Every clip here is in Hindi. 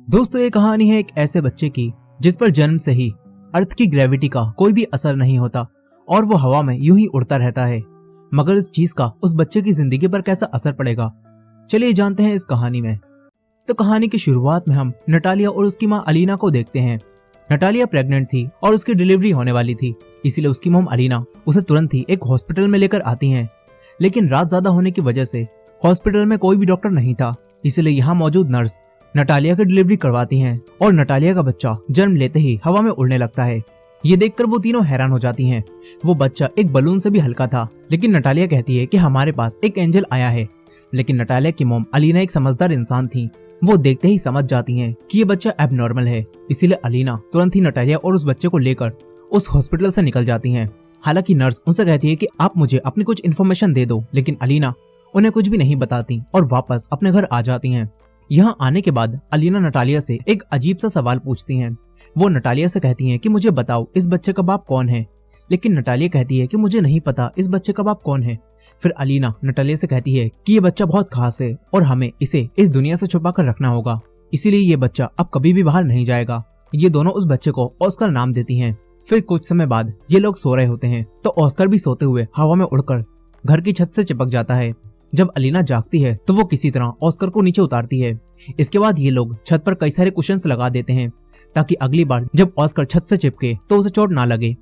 दोस्तों, ये कहानी है एक ऐसे बच्चे की जिस पर जन्म से ही अर्थ की ग्रेविटी का कोई भी असर नहीं होता और वो हवा में यूं ही उड़ता रहता है। मगर इस चीज का उस बच्चे की जिंदगी पर कैसा असर पड़ेगा, चलिए जानते हैं इस कहानी में। तो कहानी की शुरुआत में हम नटालिया और उसकी माँ अलीना को देखते हैं। नटालिया प्रेग्नेंट थी और उसकी डिलीवरी होने वाली थी, इसीलिए उसकी मॉम अलीना उसे तुरंत ही एक हॉस्पिटल में लेकर आती हैं। लेकिन रात ज्यादा होने की वजह से हॉस्पिटल में कोई भी डॉक्टर नहीं था, इसलिए यहाँ मौजूद नर्स नटालिया की डिलीवरी करवाती हैं और नटालिया का बच्चा जन्म लेते ही हवा में उड़ने लगता है। ये देखकर वो तीनों हैरान हो जाती हैं। वो बच्चा एक बलून से भी हल्का था, लेकिन नटालिया कहती है कि हमारे पास एक एंजल आया है। लेकिन नटालिया की मॉम अलीना एक समझदार इंसान थी, वो देखते ही समझ जाती हैं कि ये बच्चा एबनॉर्मल है। इसीलिए अलीना तुरंत ही नटालिया और उस बच्चे को लेकर उस हॉस्पिटल से निकल जाती हैं। हालांकि नर्स उनसे कहती है कि आप मुझे अपनी कुछ इन्फॉर्मेशन दे दो, लेकिन अलीना उन्हें कुछ भी नहीं बताती और वापस अपने घर आ जाती हैं। यहाँ आने के बाद अलीना नटालिया से एक अजीब सा सवाल पूछती हैं। वो नटालिया से कहती हैं कि मुझे बताओ इस बच्चे का बाप कौन है। लेकिन नटालिया कहती है कि मुझे नहीं पता इस बच्चे का बाप कौन है। फिर अलीना नटालिया से कहती है कि ये बच्चा बहुत खास है और हमें इसे इस दुनिया से छुपा कर रखना होगा, इसीलिए ये बच्चा अब कभी भी बाहर नहीं जाएगा। ये दोनों उस बच्चे को ऑस्कर नाम देती हैं। फिर कुछ समय बाद ये लोग सो रहे होते हैं तो ऑस्कर भी सोते हुए हवा में उड़कर घर की छत से चिपक जाता है। जब अलीना जागती है तो वो किसी तरह ऑस्कर को नीचे उतारती है। इसके बाद ये लोग छत पर कई सारे कुशन्स लगा देते हैं ताकि अगली बार जब ऑस्कर छत से चिपके तो उसे चोट ना लगे।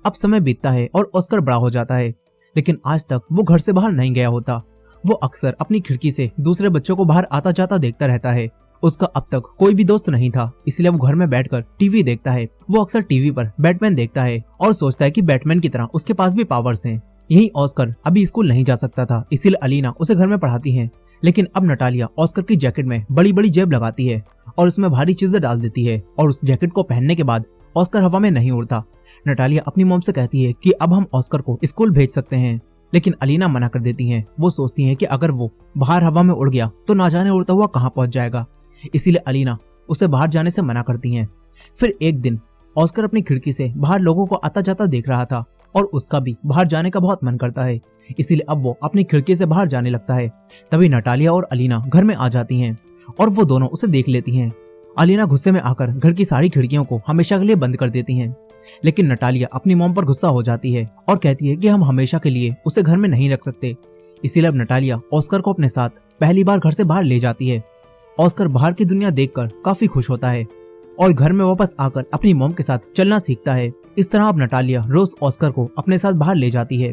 अब समय बीतता है और ऑस्कर बड़ा हो जाता है, लेकिन आज तक वो घर से बाहर नहीं गया होता। वो अक्सर अपनी खिड़की से दूसरे बच्चों को बाहर आता जाता देखता रहता है। उसका अब तक कोई भी दोस्त नहीं था, इसलिए वो घर में बैठकर टीवी देखता है। वो अक्सर टीवी पर बैटमैन देखता है और सोचता है कि बैटमैन की तरह उसके पास भी पावर्स हैं। यही ऑस्कर अभी स्कूल नहीं जा सकता था, इसीलिए अलीना उसे घर में पढ़ाती है। लेकिन अब नटालिया ऑस्कर की जैकेट में बड़ी बड़ी जेब लगाती है और उसमें भारी चीजें डाल देती है और उस जैकेट को पहनने के बाद ऑस्कर हवा में नहीं उड़ता। नटालिया अपनी मॉम से कहती है कि अब हम ऑस्कर को स्कूल भेज सकते हैं, लेकिन अलीना मना कर देती है। वो सोचती है कि अगर वो बाहर हवा में उड़ गया तो ना जाने उड़ता हुआ कहाँ पहुंच जाएगा, इसीलिए अलीना उसे बाहर जाने से मना करती है। फिर एक दिन ऑस्कर अपनी खिड़की से बाहर लोगों को आता जाता देख रहा था और उसका भी बाहर जाने का बहुत मन करता है, इसीलिए अब वो अपनी खिड़की से बाहर जाने लगता है। तभी नटालिया और अलीना घर में आ जाती हैं और वो दोनों उसे देख लेती हैं। अलीना गुस्से में आकर घर की सारी खिड़कियों को हमेशा के लिए बंद कर देती हैं, लेकिन नटालिया अपनी मॉम पर गुस्सा हो जाती है और कहती है कि हम हमेशा के लिए उसे घर में नहीं रख सकते। इसीलिए अब नटालिया ऑस्कर को अपने साथ पहली बार घर से बाहर ले जाती है। ऑस्कर बाहर की दुनिया देखकर काफी खुश होता है और घर में वापस आकर अपनी मॉम के साथ चलना सीखता है। इस तरह अब नटालिया रोज ऑस्कर को अपने साथ बाहर ले जाती है।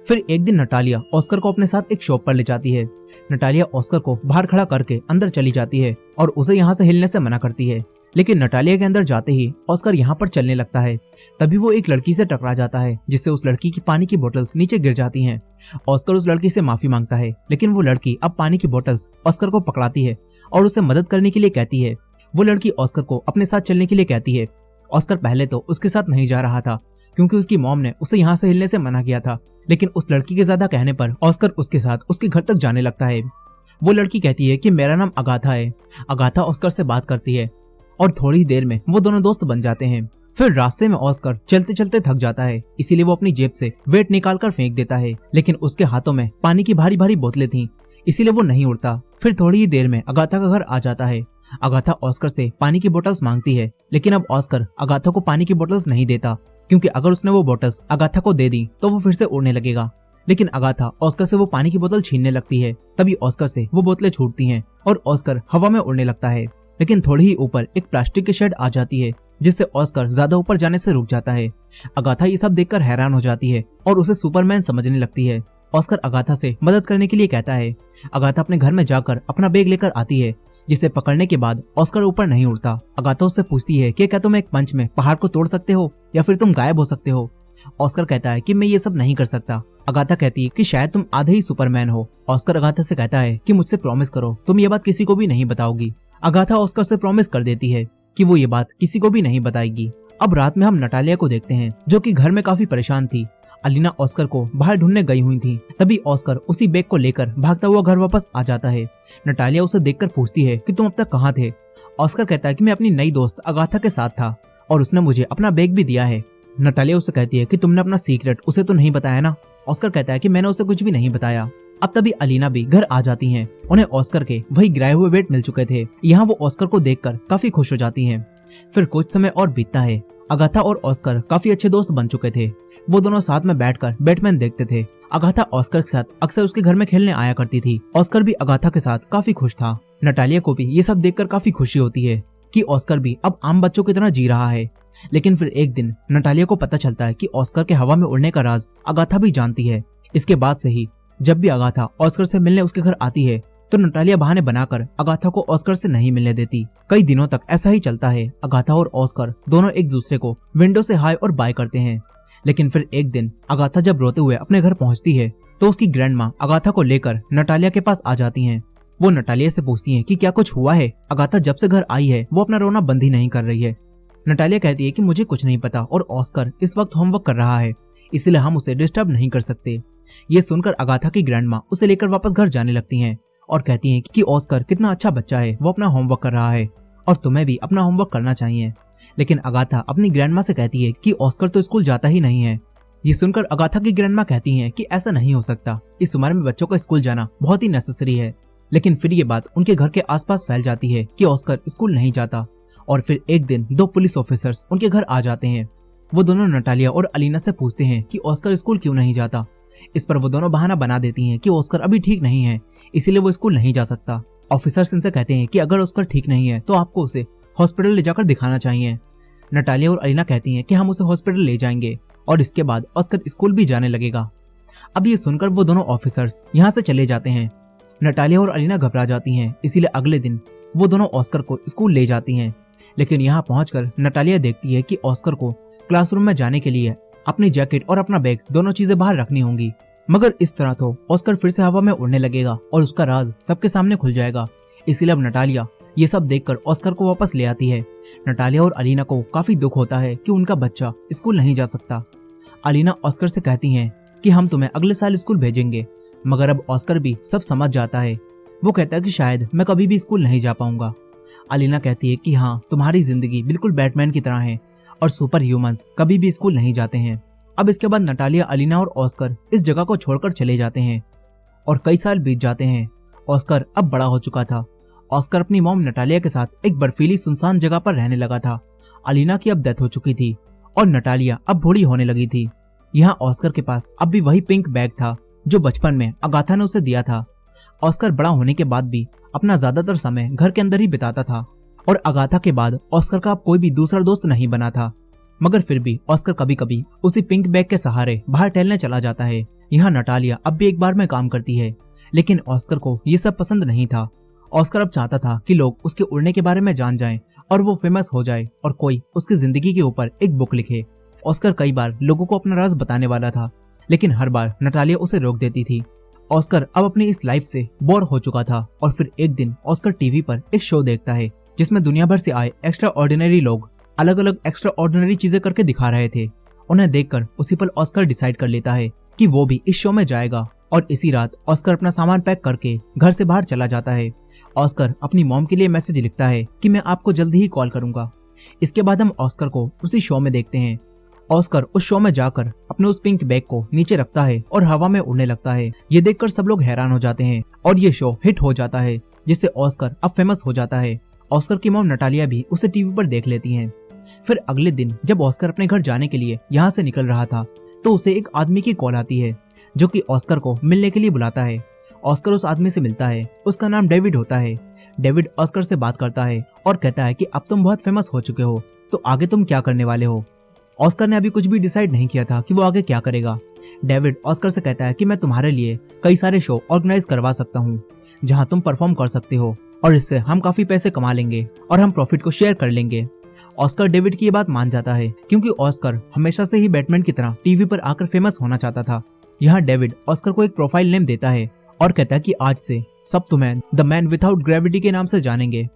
फिर एक दिन नटालिया ऑस्कर को अपने साथ एक शॉप पर ले जाती है। नटालिया ऑस्कर को बाहर खड़ा करके अंदर चली जाती है और उसे यहाँ से हिलने से मना करती है। लेकिन नटालिया के अंदर जाते ही ऑस्कर यहाँ पर चलने लगता है। तभी वो एक लड़की से टकरा जाता है, जिससे उस लड़की की पानी की बोतल्स नीचे गिर जाती हैं। ऑस्कर उस लड़की से माफी मांगता है, लेकिन वो लड़की अब पानी की बोतल्स ऑस्कर को पकड़ाती है और उसे मदद करने के लिए कहती है। वो लड़की ऑस्कर को अपने साथ चलने के लिए कहती है। ऑस्कर पहले तो उसके साथ नहीं जा रहा था क्योंकि उसकी मॉम ने उसे यहाँ से हिलने से मना किया था, लेकिन उस लड़की के ज्यादा कहने पर ऑस्कर उसके साथ उसके घर तक जाने लगता है। वो लड़की कहती है कि मेरा नाम अगाथा है। अगाथा ऑस्कर से बात करती है और थोड़ी देर में वो दोनों दोस्त बन जाते हैं। फिर रास्ते में ऑस्कर चलते चलते थक जाता है, इसीलिए वो अपनी जेब से वेट निकाल कर फेंक देता है, लेकिन उसके हाथों में पानी की भारी भारी बोतलें थीं, इसीलिए वो नहीं उड़ता। फिर थोड़ी ही देर में अगाथा का घर आ जाता है। अगाथा ऑस्कर से पानी की बोतल्स मांगती है, लेकिन अब ऑस्कर अगाथा को पानी की बोतल्स नहीं देता, क्योंकि अगर उसने वो बोतल्स अगाथा को दे दी तो वो फिर से उड़ने लगेगा। लेकिन अगाथा ऑस्कर से वो पानी की बोतल छीनने लगती है। तभी ऑस्कर से वो बोतलें छूटती हैं और ऑस्कर हवा में उड़ने लगता है। लेकिन थोड़ी ही ऊपर एक प्लास्टिक की शेड आ जाती है, जिससे ऑस्कर ज्यादा ऊपर जाने से रुक जाता है। अगाथा ये सब देखकर हैरान हो जाती है और उसे सुपरमैन समझने लगती है। ऑस्कर अगाथा से मदद करने के लिए कहता है। अगाथा अपने घर में जाकर अपना बैग लेकर आती है, जिसे पकड़ने के बाद ऑस्कर ऊपर नहीं उड़ता। अगाथा उससे पूछती है कि क्या तुम एक पंच में पहाड़ को तोड़ सकते हो या फिर तुम गायब हो सकते हो। ऑस्कर कहता है कि मैं ये सब नहीं कर सकता। अगाथा कहती है कि शायद तुम आधे ही सुपरमैन हो। ऑस्कर अगाथा से कहता है कि मुझसे प्रॉमिस करो तुम ये बात किसी को भी नहीं बताओगी। अगाथा ऑस्कर से प्रॉमिस कर देती है कि वो ये बात किसी को भी नहीं बताएगी। अब रात में हम नटालिया को देखते हैं, जो कि घर में काफी परेशान थी। अलीना ऑस्कर को बाहर ढूंढने गई हुई थी। तभी ऑस्कर उसी बैग को लेकर भागता हुआ घर वापस आ जाता है। नटालिया उसे देखकर पूछती है कि तुम अब तक कहाँ थे। ऑस्कर कहता है कि मैं अपनी नई दोस्त अगाथा के साथ था और उसने मुझे अपना बैग भी दिया है। नटालिया उसे कहती है कि तुमने अपना सीक्रेट उसे तो नहीं बताया ना। ऑस्कर कहता है कि मैंने उसे कुछ भी नहीं बताया। अब तभी अलीना भी घर आ जाती हैं। उन्हें ऑस्कर के वही गिराए हुए वेट मिल चुके थे। यहाँ वो ऑस्कर को देखकर काफी खुश हो जाती हैं। फिर कुछ समय और बीतता है। अगाथा और ऑस्कर काफी अच्छे दोस्त बन चुके थे। वो दोनों साथ में बैठकर बैटमैन देखते थे। अगाथा ऑस्कर के साथ अक्सर उसके घर में खेलने आया करती थी। ऑस्कर भी अगाथा के साथ काफी खुश था। नटालिया को भी ये सब देखकर काफी खुशी होती है कि ऑस्कर भी अब आम बच्चों की तरह जी रहा है। लेकिन फिर एक दिन नटालिया को पता चलता है कि ऑस्कर के हवा में उड़ने का राज अगाथा भी जानती है। इसके बाद से ही जब भी अगाथा ऑस्कर से मिलने उसके घर आती है तो नटालिया बहाने बनाकर अगाथा को ऑस्कर से नहीं मिलने देती। कई दिनों तक ऐसा ही चलता है। अगाथा और ऑस्कर दोनों एक दूसरे को विंडो से हाय और बाय करते हैं। लेकिन फिर एक दिन अगाथा जब रोते हुए अपने घर पहुंचती है तो उसकी ग्रैंड माँ अगाथा को लेकर नटालिया के पास आ जाती हैं। वो नटालिया से पूछती हैं कि क्या कुछ हुआ है। अगाथा जब से घर आई है वो अपना रोना बंद ही नहीं कर रही है। नटालिया कहती है कि मुझे कुछ नहीं पता और ऑस्कर इस वक्त होमवर्क कर रहा है, इसलिए हम उसे डिस्टर्ब नहीं कर सकते। ये सुनकर अगाथा की ग्रैंड माँ उसे लेकर वापस घर जाने लगती हैं और कहती हैं कि ऑस्कर कितना अच्छा बच्चा है, वो अपना होमवर्क कर रहा है और तुम्हें भी अपना होमवर्क करना चाहिए। लेकिन अगाथा अपनी ग्रैंड माँ से कहती है कि ऑस्कर तो स्कूल जाता ही नहीं है। ये सुनकर अगाथा की ग्रैंड माँ कहती हैं कि ऐसा नहीं हो सकता, इस उम्र में बच्चों का स्कूल जाना बहुत ही नेसेसरी है। लेकिन फिर ये बात उनके घर के आसपास फैल जाती है कि ऑस्कर स्कूल नहीं जाता। और फिर एक दिन दो पुलिस ऑफिसर्स उनके घर आ जाते हैं। वो दोनों नटालिया और अलीना से पूछते हैं कि ऑस्कर स्कूल क्यों नहीं जाता। इस पर वो दोनों बहाना बना देती हैं कि ऑस्कर अभी ठीक नहीं है, इसीलिए वो स्कूल नहीं जा सकता। ऑफिसर्स इनसे कहते हैं कि अगर ऑस्कर ठीक नहीं है तो आपको उसे हॉस्पिटल ले जाकर दिखाना चाहिए। नटालिया और अलीना कहती हैं कि हम उसे हॉस्पिटल ले जाएंगे और इसके बाद ऑस्कर स्कूल भी जाने लगेगा। अब ये सुनकर वो दोनों ऑफिसर्स यहाँ से चले जाते हैं। नटालिया और अलीना घबरा जाती हैं, इसीलिए अगले दिन वो दोनों ऑस्कर को स्कूल ले जाती हैं। लेकिन यहाँ पहुंचकर नटालिया देखती है कि ऑस्कर को क्लासरूम में जाने के लिए अपनी जैकेट और अपना बैग दोनों चीजें बाहर रखनी होंगी, मगर इस तरह तो ऑस्कर फिर से हवा में उड़ने लगेगा और उसका राज सबके सामने खुल जाएगा। इसीलिए अब नटालिया ये सब देखकर ऑस्कर को वापस ले आती है। नटालिया और अलीना को काफी दुख होता है कि उनका बच्चा स्कूल नहीं जा सकता। अलीना ऑस्कर से कहती हैं कि हम तुम्हें अगले साल स्कूल भेजेंगे, मगर अब ऑस्कर भी सब समझ जाता है। वो कहता है कि शायद मैं कभी भी स्कूल नहीं जा पाऊंगा। अलीना कहती है कि हाँ, तुम्हारी जिंदगी बिल्कुल बैटमैन की तरह है और सुपर ह्यूमंस कभी भी स्कूल नहीं जाते हैं। अब इसके बाद नटालिया, अलीना और ऑस्कर इस जगह को छोड़कर चले जाते हैं और कई साल बीत जाते हैं। ऑस्कर अब बड़ा हो चुका था। ऑस्कर अपनी मॉम नटालिया के साथ एक बर्फीली सुनसान जगह पर रहने लगा था। अलीना की अब डेथ हो चुकी थी और नटालिया अब बूढ़ी होने लगी थी। यहाँ ऑस्कर के पास अब भी वही पिंक बैग था जो बचपन में अगाथा ने उसे दिया था। ऑस्कर बड़ा होने के बाद भी अपना ज्यादातर समय घर के अंदर ही बिताता था और अगाथा के बाद ऑस्कर का अब कोई भी दूसरा दोस्त नहीं बना था। मगर फिर भी ऑस्कर कभी कभी उसी पिंक बैग के सहारे बाहर टहलने चला जाता है। यहाँ नटालिया अब भी एक बार में काम करती है, लेकिन ऑस्कर को ये सब पसंद नहीं था। ऑस्कर अब चाहता था कि लोग उसके उड़ने के बारे में जान जाएं और वो फेमस हो जाए और कोई उसकी जिंदगी के ऊपर एक बुक लिखे। ऑस्कर कई बार लोगों को अपना राज बताने वाला था, लेकिन हर बार नटालिया उसे रोक देती थी। ऑस्कर अब अपनी इस लाइफ से बोर हो चुका था और फिर एक दिन ऑस्कर टीवी पर एक शो देखता है जिसमें दुनिया भर से आए एक्स्ट्रा ऑर्डिनरी लोग अलग अलग एक्स्ट्रा ऑर्डिनरी चीजें करके दिखा रहे थे। उन्हें देखकर उसी पल ऑस्कर डिसाइड कर लेता है कि वो भी इस शो में जाएगा और इसी रात ऑस्कर अपना सामान पैक करके घर से बाहर चला जाता है। ऑस्कर अपनी मॉम के लिए मैसेज लिखता है कि मैं आपको जल्दी ही कॉल करूंगा। इसके बाद हम ऑस्कर को उसी शो में देखते हैं। ऑस्कर उस शो में जाकर अपने उस पिंक बैग को नीचे रखता है और हवा में उड़ने लगता है। ये देखकर सब लोग हैरान हो जाते हैं और ये शो हिट हो जाता है, जिससे ऑस्कर अब फेमस हो जाता है। ऑस्कर की मॉम नटालिया भी उसे टीवी पर देख लेती हैं। फिर अगले दिन जब ऑस्कर अपने घर जाने के लिए यहाँ से निकल रहा था तो उसे एक आदमी की कॉल आती है जो कि ऑस्कर को मिलने के लिए बुलाता है। ऑस्कर उस आदमी से मिलता है। उसका नाम डेविड होता है। डेविड ऑस्कर से बात करता है और कहता है कि अब तुम बहुत फेमस हो चुके हो, तो आगे तुम क्या करने वाले हो। ऑस्कर ने अभी कुछ भी डिसाइड नहीं किया था कि वो आगे क्या करेगा। डेविड ऑस्कर से कहता है कि मैं तुम्हारे लिए कई सारे शो ऑर्गेनाइज करवा सकता हूँ जहाँ तुम परफॉर्म कर सकते हो और इससे हम काफी पैसे कमा लेंगे और हम प्रॉफिट को शेयर कर लेंगे। ऑस्कर डेविड की ये बात मान जाता है क्योंकि ऑस्कर हमेशा से ही बैटमैन की तरह टीवी पर आकर फेमस होना चाहता था। यहाँ डेविड ऑस्कर को एक प्रोफाइल नेम देता है और कहता है कि आज से सब तुम्हें द मैन विदाउट ग्रेविटी के नाम से जानेंगे।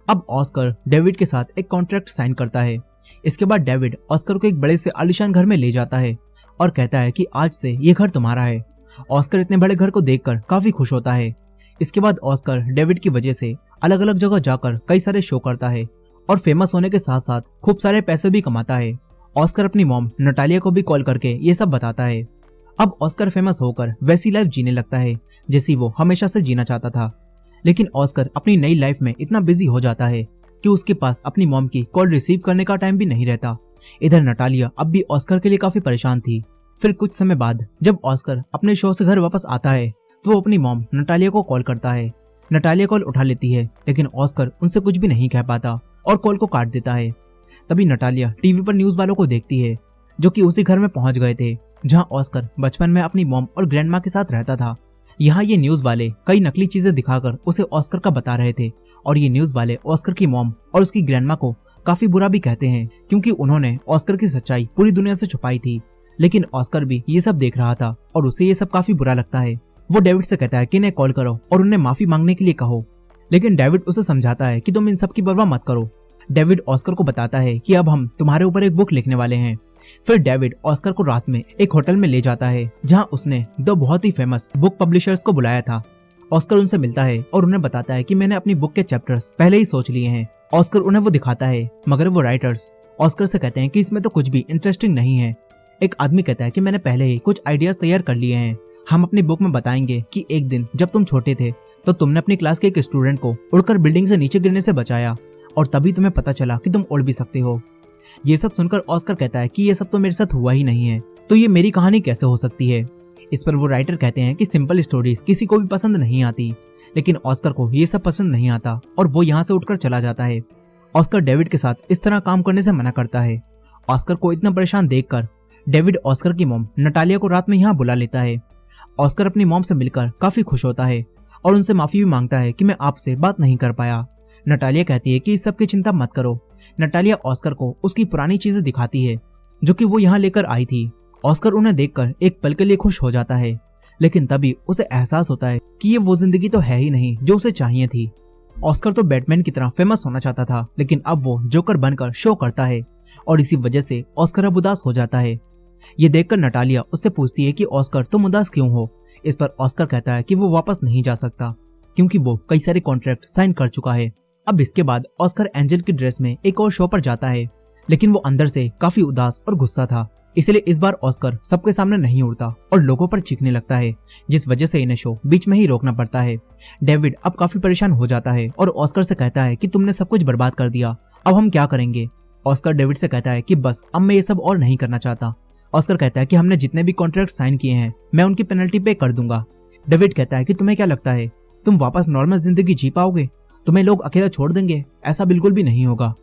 अब ऑस्कर डेविड के साथ एक कॉन्ट्रैक्ट साइन करता है। इसके बाद डेविड ऑस्कर को एक बड़े से आलीशान घर में ले जाता है और कहता है कि आज से ये घर तुम्हारा है। ऑस्कर इतने बड़े घर को देखकर काफी खुश होता है। इसके बाद ऑस्कर डेविड की वजह से अलग अलग जगह जाकर कई सारे शो करता है और फेमस होने के साथ साथ खूब सारे पैसे भी कमाता है। ऑस्कर अपनी मॉम नटालिया को भी कॉल करके ये सब बताता है। अब ऑस्कर फेमस होकर वैसी लाइफ जीने लगता है जैसी वो हमेशा से जीना चाहता था। लेकिन ऑस्कर अपनी नई लाइफ में इतना बिजी हो जाता है कि उसके पास अपनी मॉम की कॉल रिसीव करने का टाइम भी नहीं रहता। इधर नटालिया अब भी ऑस्कर के लिए काफी परेशान थी। फिर कुछ समय बाद जब ऑस्कर अपने शो से घर वापस आता है तो वो अपनी मॉम नटालिया को कॉल करता है। नटालिया कॉल उठा लेती है लेकिन ऑस्कर उनसे कुछ भी नहीं कह पाता और कॉल को काट देता है। तभी नटालिया टीवी पर न्यूज वालों को देखती है जो कि उसी घर में पहुंच गए थे जहां ऑस्कर बचपन में अपनी मॉम और ग्रैंडमा के साथ रहता था। यहाँ ये न्यूज वाले कई नकली चीजें दिखाकर उसे ऑस्कर का बता रहे थे और ये न्यूज वाले ऑस्कर की मॉम और उसकी ग्रैंडमा को काफी बुरा भी कहते हैं क्योंकि उन्होंने ऑस्कर की सच्चाई पूरी दुनिया से छुपाई थी। लेकिन ऑस्कर भी ये सब देख रहा था और उसे ये सब काफी बुरा लगता है। वो डेविड से कहता है कि इन्हें कॉल करो और उन्हें माफी मांगने के लिए कहो। लेकिन डेविड उसे समझाता है कि तुम इन सब की परवाह मत करो। डेविड ऑस्कर को बताता है कि अब हम तुम्हारे ऊपर एक बुक लिखने वाले हैं। फिर डेविड ऑस्कर को रात में एक होटल में ले जाता है जहां उसने दो बहुत ही फेमस बुक पब्लिशर्स को बुलाया था। ऑस्कर उनसे मिलता है और उन्हें बताता है कि मैंने अपनी बुक के चैप्टर्स पहले ही सोच लिए हैं। ऑस्कर उन्हें वो दिखाता है मगर वो राइटर्स ऑस्कर से कहते हैं कि इसमें तो कुछ भी इंटरेस्टिंग नहीं है। एक आदमी कहता है कि मैंने पहले ही कुछ आइडियाज तैयार कर लिए हैं। हम अपनी बुक में बताएंगे कि एक दिन जब तुम छोटे थे तो तुमने अपनी क्लास के एक स्टूडेंट को उड़कर बिल्डिंग से नीचे गिरने से बचाया और तभी तुम्हें पता चला कि तुम उड़ भी सकते हो। ये सब सुनकर ऑस्कर कहता है कि ये सब तो मेरे साथ हुआ ही नहीं है, तो ये मेरी कहानी कैसे हो सकती है। इस पर वो राइटर कहते हैं कि सिंपल स्टोरीज किसी को भी पसंद नहीं आती। लेकिन ऑस्कर को ये सब पसंद नहीं आता और वो यहाँ से उठकर चला जाता है। ऑस्कर डेविड के साथ इस तरह काम करने से मना करता है। ऑस्कर को इतना परेशान देखकर डेविड ऑस्कर की मॉम नटालिया को रात में यहाँ बुला लेता है। ऑस्कर अपनी मॉम से मिलकर काफी खुश होता है और उनसे माफी भी मांगता है कि मैं आपसे बात नहीं कर पाया। नटालिया कहती है कि इस सब की चिंता मत करो। नटालिया ऑस्कर को उसकी पुरानी चीजें दिखाती है जो कि वो यहाँ लेकर आई थी। ऑस्कर उन्हें देखकर एक पल के लिए खुश हो जाता है लेकिन तभी उसे एहसास होता है कि ये वो जिंदगी तो है ही नहीं जो उसे चाहिए थी। ऑस्कर तो बैटमैन की तरह फेमस होना चाहता था लेकिन अब वो जोकर बनकर शो करता है और इसी वजह से ऑस्कर अब उदास हो जाता है। ये देखकर नटालिया उससे पूछती है कि ऑस्कर तुम उदास क्यों हो। इस पर ऑस्कर कहता है कि वो वापस नहीं जा सकता क्योंकि वो कई सारे कॉन्ट्रैक्ट साइन कर चुका है। अब इसके बाद ऑस्कर एंजल की ड्रेस में एक और शो पर जाता है लेकिन वो अंदर से काफी उदास और गुस्सा था, इसलिए इस बार ऑस्कर सबके सामने नहीं उड़ता और लोगों पर चीखने लगता है जिस वजह से इन्हें शो बीच में ही रोकना पड़ता है। डेविड अब काफी परेशान हो जाता है और ऑस्कर से कहता है कि तुमने सब कुछ बर्बाद कर दिया, अब हम क्या करेंगे। ऑस्कर डेविड से कहता है कि बस अब मैं ये सब और नहीं करना चाहता। ऑस्कर कहता है कि हमने जितने भी कॉन्ट्रैक्ट साइन किए हैं मैं उनकी पेनल्टी पे कर दूंगा। डेविड कहता है कि तुम्हें क्या लगता है तुम वापस नॉर्मल जिंदगी जी पाओगे, तुम्हें लोग अकेला छोड़ देंगे, ऐसा बिल्कुल भी नहीं होगा।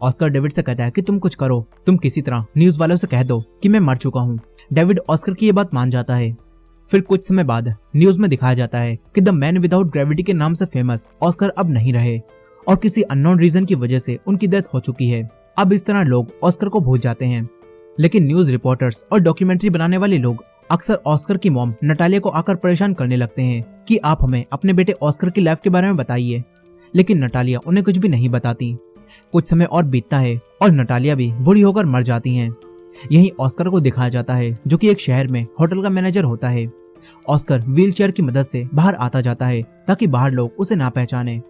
ऑस्कर डेविड से कहता है कि तुम कुछ करो, तुम किसी तरह न्यूज वालों से कह दो कि मैं मर चुका हूँ। डेविड ऑस्कर की ये बात मान जाता है। फिर कुछ समय बाद न्यूज में दिखाया जाता है कि द मैन विदाउट ग्रेविटी के नाम से फेमस ऑस्कर अब नहीं रहे और किसी अननोन रीजन की वजह से उनकी डेथ हो चुकी है। अब इस तरह लोग ऑस्कर को भूल जाते हैं। लेकिन न्यूज रिपोर्टर्स और डॉक्यूमेंट्री बनाने वाले लोग अक्सर ऑस्कर की मॉम नटालिया को आकर परेशान करने लगते हैं कि आप हमें अपने बेटे ऑस्कर की लाइफ के बारे में बताइए। लेकिन नटालिया उन्हें कुछ भी नहीं बताती। कुछ समय और बीतता है और नटालिया भी बूढ़ी होकर मर जाती हैं। यहीं ऑस्कर को दिखाया जाता है जो कि एक शहर में होटल का मैनेजर होता है। ऑस्कर व्हीलचेयर की मदद से बाहर आता जाता है ताकि बाहर लोग उसे ना पहचाने।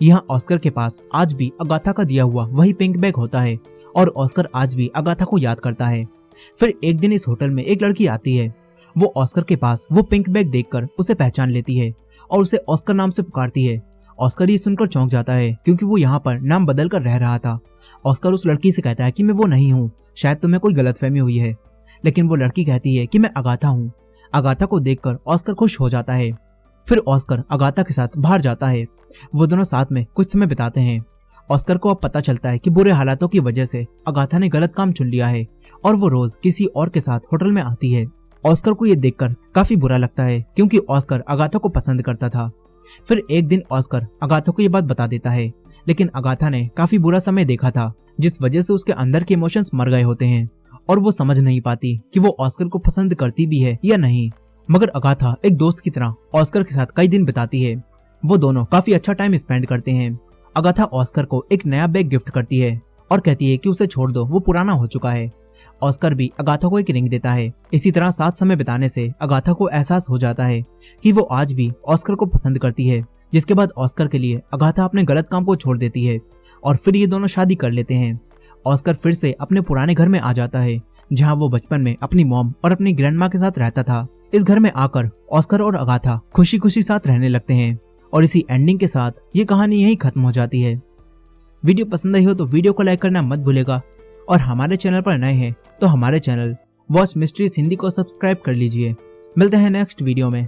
यहाँ ऑस्कर के पास आज भी अगाथा का दिया हुआ वही पिंक बैग होता है और ऑस्कर आज भी अगाथा को याद करता है। फिर एक दिन इस होटल में एक लड़की आती है। वो ऑस्कर के पास वो पिंक बैग देखकर उसे पहचान लेती है और उसे ऑस्कर नाम से पुकारती है। ऑस्कर ये सुनकर चौंक जाता है क्योंकि वो यहाँ पर नाम बदल कर रह रहा था। ऑस्कर उस लड़की से कहता है कि मैं वो नहीं हूँ, शायद तुम्हें कोई गलतफहमी हुई है। लेकिन वो लड़की कहती है कि मैं अगाथा हूँ। अगाथा को देखकर ऑस्कर खुश हो जाता है। फिर ऑस्कर अगाथा के साथ बाहर जाता है। वो दोनों साथ में कुछ समय बिताते हैं। ऑस्कर को अब पता चलता है कि बुरे हालातों की वजह से अगाथा ने गलत काम चुन लिया है और वो रोज किसी और के साथ होटल में आती है। ऑस्कर को ये देखकर काफी बुरा लगता है क्योंकि ऑस्कर अगाथा को पसंद करता था। फिर एक दिन ऑस्कर अगाथा को ये बात बता देता है लेकिन अगाथा ने काफी बुरा समय देखा था जिस वजह से उसके अंदर के इमोशंस मर गए होते हैं और वो समझ नहीं पाती कि वो ऑस्कर को पसंद करती भी है या नहीं। मगर अगाथा एक दोस्त की तरह ऑस्कर के साथ कई दिन बिताती है। वो दोनों काफी अच्छा टाइम स्पेंड करते हैं। अगाथा ऑस्कर को एक नया बैग गिफ्ट करती है और कहती है कि उसे छोड़ दो, वो पुराना हो चुका है। ऑस्कर भी अगाथा को एक रिंग देता है। इसी तरह साथ समय बिताने से अगाथा को एहसास हो जाता है कि वो आज भी ऑस्कर को पसंद करती है, जिसके बाद ऑस्कर के लिए अगाथा अपने गलत काम को छोड़ देती है और फिर ये दोनों शादी कर लेते हैं। ऑस्कर फिर से अपने पुराने घर में आ जाता है जहाँ वो बचपन में अपनी मॉम और अपनी ग्रैंडमा के साथ रहता था। इस घर में आकर ऑस्कर और अगाथा खुशी खुशी साथ रहने लगते हैं और इसी एंडिंग के साथ ये कहानी यहीं खत्म हो जाती है। वीडियो पसंद आई हो तो वीडियो को लाइक करना मत भूलेगा और हमारे चैनल पर नए हैं तो हमारे चैनल वॉच मिस्ट्रीज हिंदी को सब्सक्राइब कर लीजिए। मिलते हैं नेक्स्ट वीडियो में।